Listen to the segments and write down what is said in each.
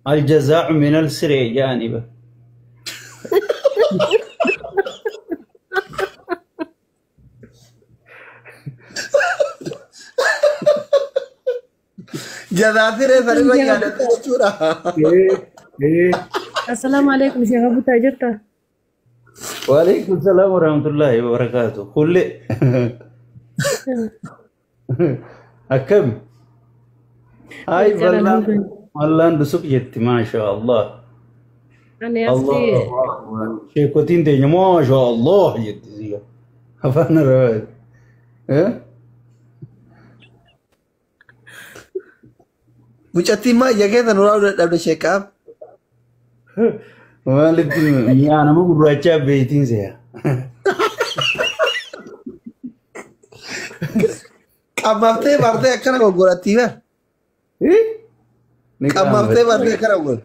الجزاء من السري جانبه. جذاثير فريبا يا دكتورة. إيه. السلام عليكم شيخ أبو تاجرتا. وعليكم السلام ورحمة الله وبركاته. كل أكم هاي والله ندسوك جت ما شاء الله. أنا الله أختي أكبر. شيكوتين تيجي ما شاء الله جت زيها. أفنى رواد. إيه؟ Mucatti ma jaga tanura udah check up. والد أنا ما أقول رجع بيتين زيها. Kamafte barte akan aku gurati ba? إيه؟ Kamafte barte akan aku.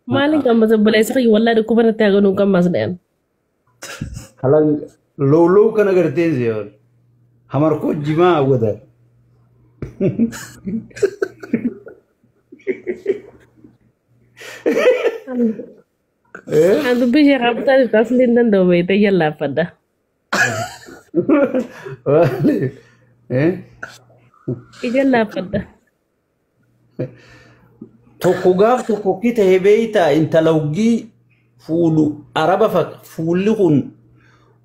مالك كم بس بلاي سخي والله ركوبنا تاجرون كم مسدين. هلا لو كنا قرتين زيها. हमारे को जिमा हुआ था Antu bisa kamu tadi taslin dan doa itu ya pada. Iya pada. Tokkogaaf tokko kita hebeita intalawgii fuulu araba fuulli kun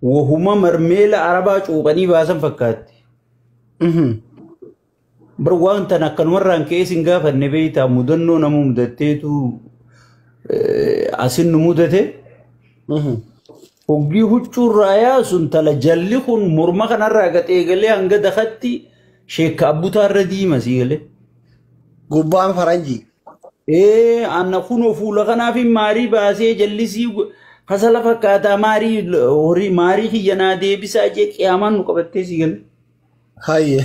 wahuma marmeela arabaa cuuqanii baasan fakkaatti. Bar waan tan akkanumarraan keesin gaafanne beeytaa mudannoo nama mudatteetu asin nu mudate. Hoggii huccuurraa yaasun tala jalli kun morma kanarraa gaxee galee hanga dakatti sheekka abbutaarra diima sii galee. Gubbaan faranjii. Anna kuno fuula kanaaf maarii baasee jallisii kasala fakkaataa maarii horii maarii kiyyanaa deebisaa jee qiyaamaan nu qabattee sii galee. Hayye.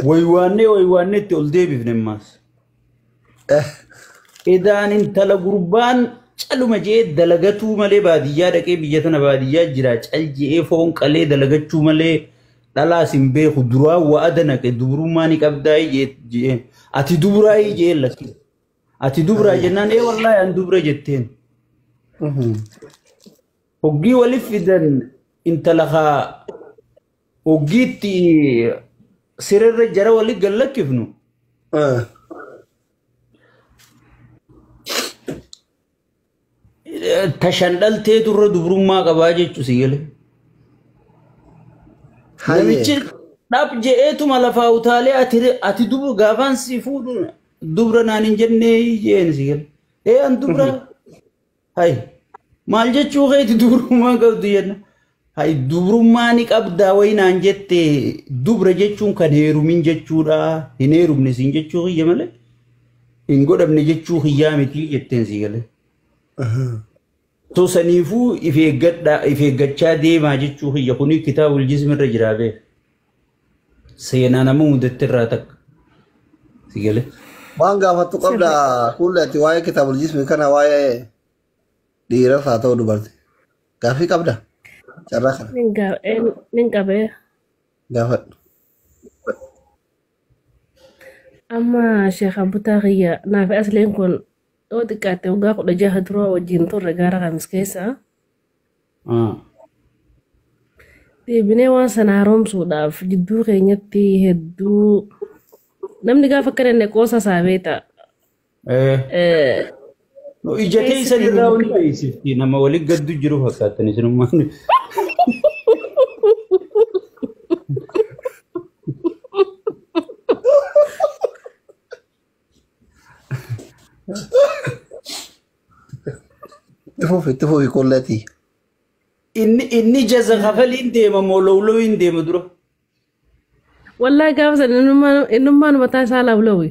Waywaanne itti ol deebifne maas. Edaan intala gurbaan caluma jee dalagatuu malee baadiyyaa dhaqee biyya tana baadiyyaa jira cal jee foon qalee dalagachuu malee dhalaa sin beeku duraa wa'ada naqe dubrummaa ni qabdaa jee ati dubraa jee lakki. Ati dubraa jennaan wallaahi an dubra jetteen. Hoggii waliif fidan intala haa hoggiitti sirarra jara waliif gallakkifnu. Tashandhaltee turre dubrummaa qabaa jechuu si galee. Namichi dhab je'eetuma lafaa utaalee ati dubra gaafaan si fuudhu dubra naan hin jennee jeen si galee. An dubra hay maal jechuu keeti dubrummaa qabdu jenna. Hay dubrummaa ni qabdaa wayi naan jette dubra jechuun kan heerumin jechuudha. Hin heerumne siin jechuu kiyya malee hin godhamne jechuu kiyyaa miti jetteen si galee. Tosaniifuu if eeggachaa deemaa jechuu kiyya kuni kitaabul jismirra jiraa beek. Seenaa nama mudattirraa takka. Si galee. Waan gaafattu qabda kulle ati waa'ee kitaabul jismi kana waa'ee dhiiraa haa ta'u dubarte. Gaaffii qabda? Carraa kana. Nin qabee. Gaafadhu. Amma Sheekh Abutaa Kiyya naaf asliin kun oo xiqqaatte waggaa 16 dura wajjin turre gaara kamis keessa. Deebinee waan sana haaromsuudhaaf jidduu keenyatti hedduu namni gaafa akka danne qoosa saabeeta. Ija keessan irraa wani beeksifti nama waliin gaddu jiru fakkaatan isinummaan. Itti fufi qullati. Inni jaza kafaliin deema moo lawlawiin deema dura. Wallahi gaafa sana innummaan mataa isaa lawlawi.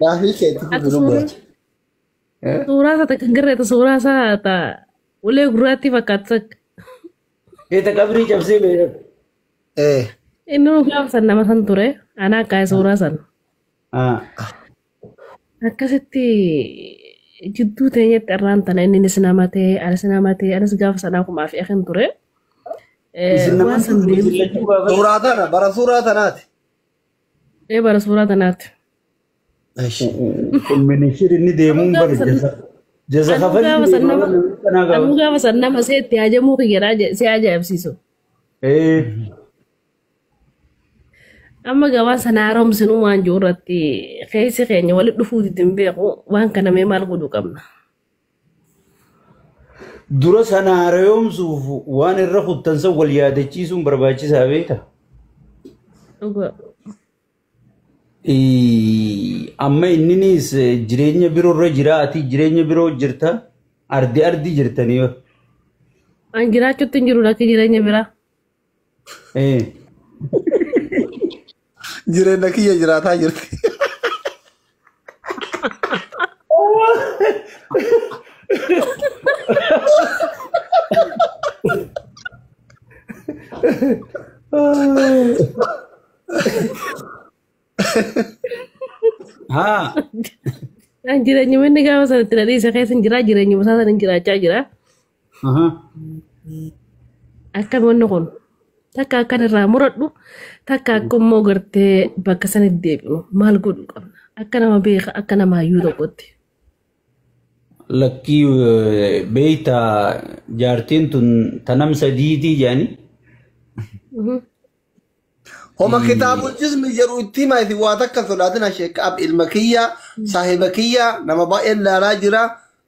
Gaaffii keetti fufi dubbaatu. Suuraa isaa takka garreeta suuraa isaa ta'a. Ulee gurraatti fakkaatu takka. Eeta qabrii cabsee beeku. Inni gaafa sana nama san ture. Anaa kaa'e suuraa sana. akkasitti jidduu teenyetti irraan tana inni sinamatee anis gaafa sanaa kumaaf eegan ture. Isin nama Waan san deemu. Suuraa tana bara suuraa tanaati. Bara suuraa tanaatti. Eshi. Ministeerri inni deemuun bari jasa kafalii Anuu gaafa san nama seetti hajamuu kiyyaadhaa si ajaa'ibsiisu. Amma gabaan sana haaromsinuu waan jiru irratti keessi keenya walitti dhufuutti hin beeku waan kana mee maal godhuu qabna. dura sana haaromsuuf waan irra kuttansa wal yaadachiisuun barbaachisaa beekta. Dhugaa. Amma inninis jireenya biroo irra jira ati jireenya biroo jirta ardi jirtanii yoo. An jiraachuutti hin jiru lakki jireenya biraa. Jireenya kiyya jiraataa jirti. Haa. An jireenya manni gaafa sanatti na dhiisa keessa hin jira jireenya masaa sana hin jiraachaa jira. Akka wanni kun takka akkan irraa muradhu takka akka immoo gartee bakka sanatti deebinu maal godhuu qabna akka nama beeka akka nama hayyuu tokkotti. Lakkii beeyta jaartiin tun tanam sadiitii jaani. Homa kitaabul jismi jedhu itti himaa itti waa takka sodaatina sheekaab ilma kiyya saahiba kiyya nama baay'een laalaa jira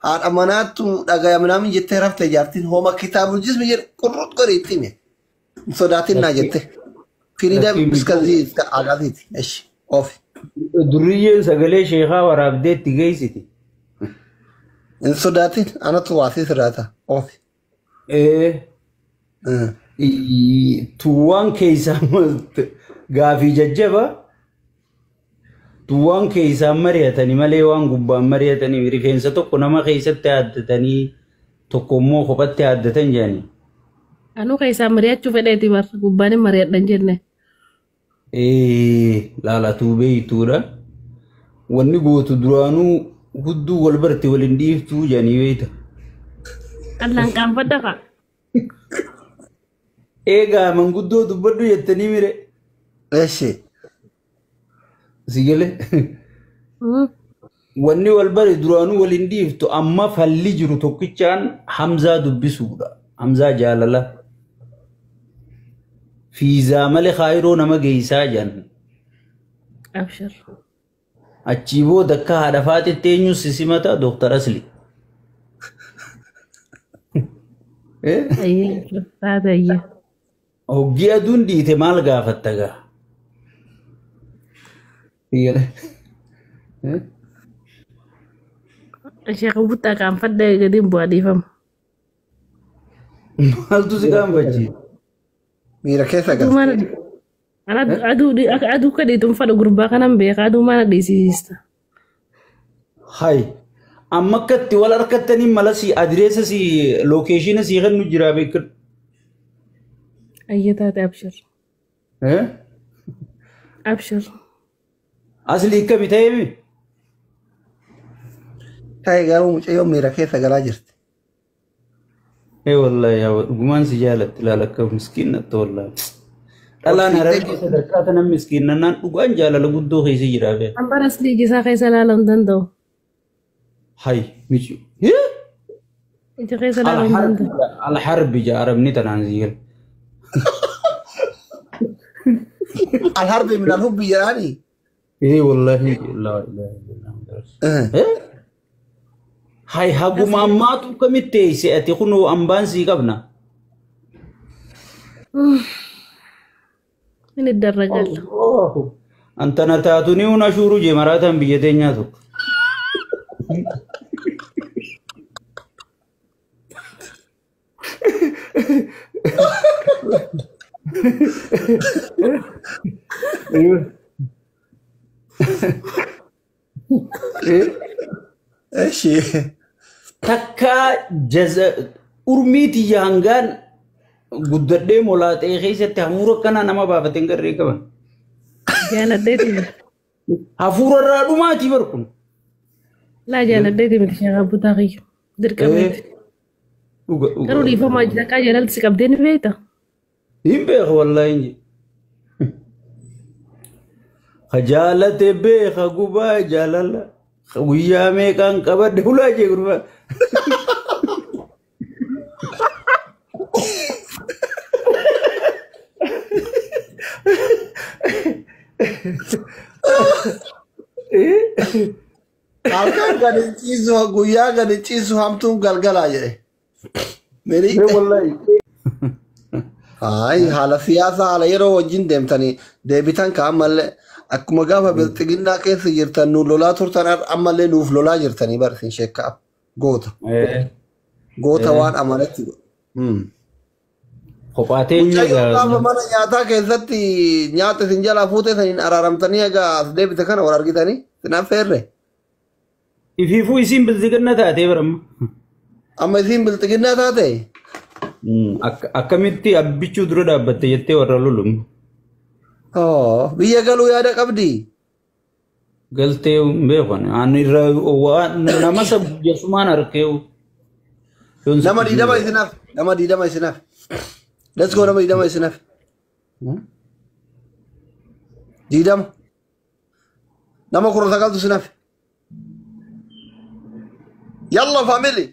haadha manaattu dhagayamnaamin jettee rafte jaartiin homa kitaabul jismi jedhu qurrut godhe itti hime sodaatinaa jette firiidam iskazii agaatiiti eshi oofi. Duriyyeen sagalee sheekaa waraabdee itti geessiti. In sodaatin anatu waasii sirraata oofi. Tuwwaan keessaa gaafii jajjaba tuwwaan keessaa mari'atanii malee waan gubbaan mari'atanii rifeensa tokko nama keessatti aaddatanii tokko immoo kophatti aaddatan jedhanii. Anuu keessaa mari'achuu fedheeti barra gubbaan hin mari'adhan jenne. Laalatuu beeytuudha. Wanni gootu duraanuu hudduu wal barte waliin dhiiftuu jedhanii beeyta. Allaan qaanfadda fa'a. Eegaa manguddoo dubbadhu jettanii mire. Eshi. Si galee. Wanni wal bare duraanuu waliin dhiiftu amma falli jiru tokkichaan Hamzaa dubbisuudha. Hamzaa jaalala. Fiizaa malee kaayiroo nama geessaa jiran. Abshir. Achii booda akka haadha faaxitti eenyu sisimata Dooktar Asli. Ayyee taate ayyee. Hoggii aduun dhiite maal gaafatta gaa? Ishee qabuttaa qaanfadda gadiin bu'aa dhiifama. Maaltu si gaanfachiisa? Miira keessa galti. Aduu kadhiituun fadha gurbaa kanan beeka aduu maana dhiisiista. Hai. Amma akkatti wal harkattanii mala si adireessa si lookeeshina si kennu jira beekadhu. Ayyee taate abshir. Abshir. Asli akkami ta'eemi? Ta'e garuu mucayyoo miira keessa galaa jirti. Wallahi yaa dhugumaan si jaalatti ilaala akka miskiinatti wallahi. Dhalaan harargee sadarkaa tanan miskiinnannaan dhugaan jaalala guddoo keessa jira beeku. Ambaras liigisaa keessa ilaaluu hin danda'u. Hai michu. Ija keessa ilaaluu hin danda'u. Alharbi jaaramni tanaan ziira. Alharbi min alhubbi jiraanii? Wallahi la ilaha illallah. Hai haguma ammaatu kamitti eeyse ati kunoo ambaan sii qabna. Inni darra galla. Antana taatu ni una shuru je maratan biyya teenyaa tokko. Eshi. Takka jaza urmiiti yaangaan guddadhee molaaxee keessatti hafuura akkana nama baafateen garree qaban. Jaaladheeti. Hafuura irraa dhumaatii barkun. لا جالدتي من شيخ أبو تغي درك أبيت قالوا لي فما جدك جلالت سكبدين بيته hin beeka wallahi inji jaalate beeka gubaa jaalala guyyaa meeqaan qabadde hulaa jee gurbaa halkan gadi ciisu guyyaa gadi ciisu hamtuun galgalaa jedhe. Meri wallahi ay haala siyaasaa haala yeroo wajjin deemtanii deebitan ka ammallee akkuma gaafa bilxiginnaa keessa jirtan nu lolaa turtan ammallee nuuf lolaa jirtanii barsiin sheekkaa goota. Goota waan amaletti kophaatee gaafa mana nyaataa keessatti nyaata isin jalaa fuutee saniin araaramtanii egaa as deebite kana wal argitanii sinaaf feerre. ifiifuu isiin bilxiginna taatee baramma Amma isiin bilxiginnaa taate akkamitti abbichuu dura dhaabbatte jettee warra lolum biyya galuu yaada qabdi. galtee beekan ani irra nama sabjesumaan arkeewu nama diidama isinaaf nama diidama isinaaf let's go nama diidama isinaaf diidama nama kurra sagaltu isinaaf yalla family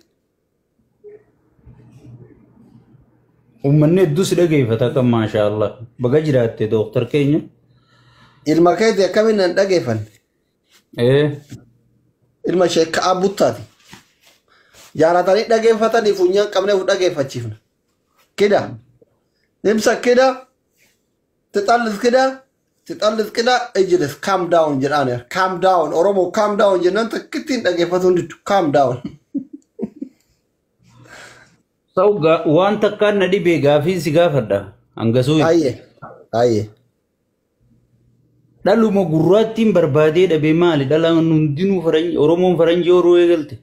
ummanni hedduu si dhageeffata kan maashaa Allah baga jiraatte dooktar keenya ilma keeti akkamiin nan dhageeffan ilma sheekka abbuttaati jaalatanii dhageeffatanii funyaan qabnee uf dhageeffachiifna kida nimsa kida tixallis kida ejlis calm down jedhaan calm down oromoo calm down jennaan takkittiin dhageeffatuun diddu calm down sau waan takkaan na dhibee gaafii si gaafadha hangasuu ayye dhaluma gurraattiin barbaadee dhabe maali dhalaan hundinuu faranji oromoon faranjii horuu eegalte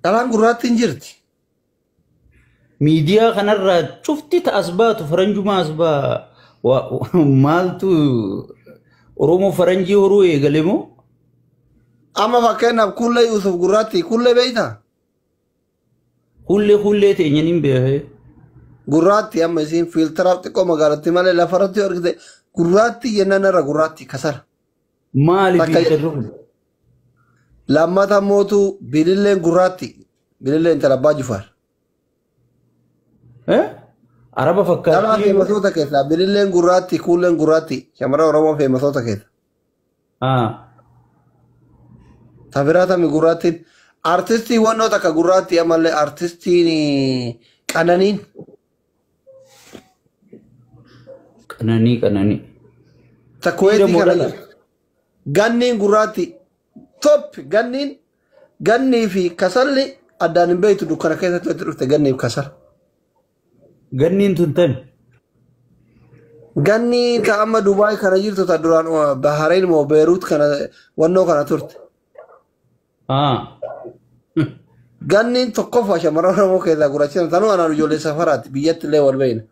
dhalaan gurraattiin jirti miidiyaa kanarraa cufti ta'as baatu faranjuma as baa maaltu oromoo faranjii horuu eegale moo amma fakkeenyaaf kullee Yusuf gurraatti kullee beeytaa hullee teenyaniin beekee gurraatti amma isiin fiiltaraaf xiqqoo magaalatti malee lafarratti argite gurraatti jennaan irra gurraatti kasara. Maali fiiltarri kun? Lammata mootu bililleen gurraatti bililleen talabbaa jufaar. Araba fakkaatu. Dhalaa feemasoota keessaa bililleen gurraatti kuulleen gurraatti shamarran Oromoo feemasoota keessa. Tabiraatami gurraattiin. Artistii wannoo takka gurraatti ammallee artistiin Qananiin. Qananii. Takkuweetii kana ganniin gurraatti top gannii fi kasalli addaan hin beektu dukkana keessatti walitti dhufte gannii fi kasal. Ganniin tun tami. Gannii ka amma Dubaay kana jirtu ta duraan Bahrain moo Beirut kana wannoo kana turte. Ganniin tokkoffaa shamarran Oromoo keessaa gurraachisaan tanuu anaan ijoollee safaraatti biyyatti illee wal beeyna.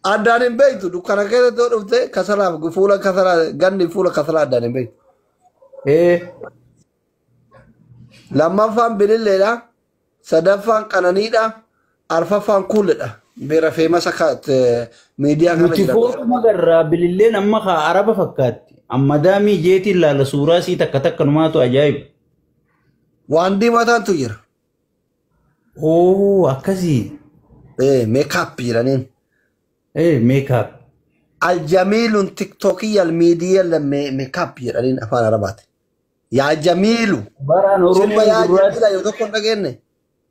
Addaan hin beektu dukkana keessatti yoo dhufte kasalaaf fuula kasalaa ganni fuula kasalaa addaan hin beektu. Lammaffaan bililleedha. Sadaffaan Qananiidha. Arfaffaan kuulledha. Beera feemasa miidiyaa kana jira. Nuti magarraa bililleen amma kaa araba fakkaatti. Amma daamii jeetiin laala suuraa sii takka numaatu ajaa'iba. Waan diimataantu jira. Akkasii. Meekaap jedhaniin. Meekaap. Aljamiilun tiktookii almiidiyyaa meekaap jedhaniin afaan arabaati. Yaa Jamiilu. Baraan Oromoo gurraatti yoo tokko hin dhageenye.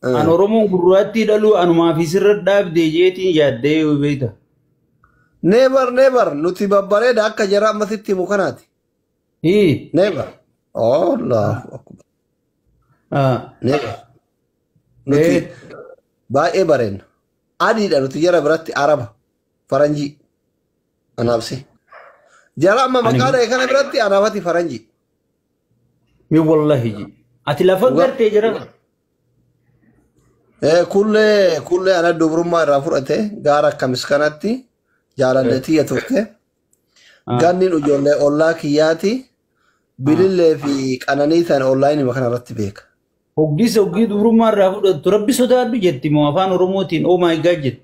An Oromoon gurraattii dhaluu anumaa fi sirra dhaabdee jeetiin yaaddee yoo beekta. Never nuti babbareeda akka jara ammasitti himu kanaati. Never. Allahu akbar. Never. Nuti baay'ee bareedna. Adiidha nuti jara biratti Araba Faranjii. Anaabsi. Jara amma maqaa kana biratti Arabati Faranjii. Mi wallahi ji. Ati lafa gartee jira. Kulle ana dubrummaa irraa fudhate gaara akkamis kanatti jaalalleetii turte. Ganniin ijoollee ollaa kiyyaati. Bilillee fi qananii ta'an onlaayinii kanarratti beeka. Hoggii dubrummaa irraa fudhattu rabbi sodaadhu jetti moo afaan Oromootiin oh my god jetti.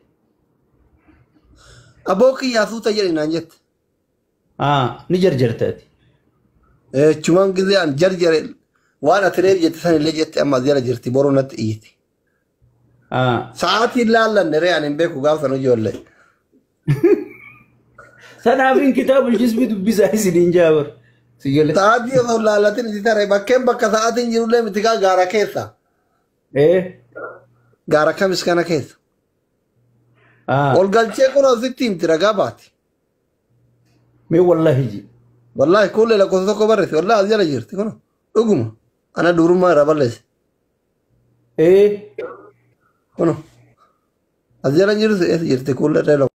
Aboo kiyyaa suuta jedhi naan jette. Ni jarjartaati. Chumaan gisee an jarjare waan ati reef jette sanillee jette amma jala jirti boruu natti iyyiti. Sa'aatiin laallanne re'aan hin beeku gaafa sana ijoollee. Sanaafin kitaabul jismi dubbisaa isiniin jaabar. Sa'aatii osoo laallatin iti tare bakkeen bakka sa'aatiin jirullee miti kaa gaara keessa. Gaara kamis kana keessa. Ol galchee kun asitti himti ragaa baati. Mee wallahi ji. Wallahi kulle lakkoofsa tokko barreesse wallahi as jala jirti kun dhuguma ana dubrummaa irraa balleesse. Kuno as jala jirti kulle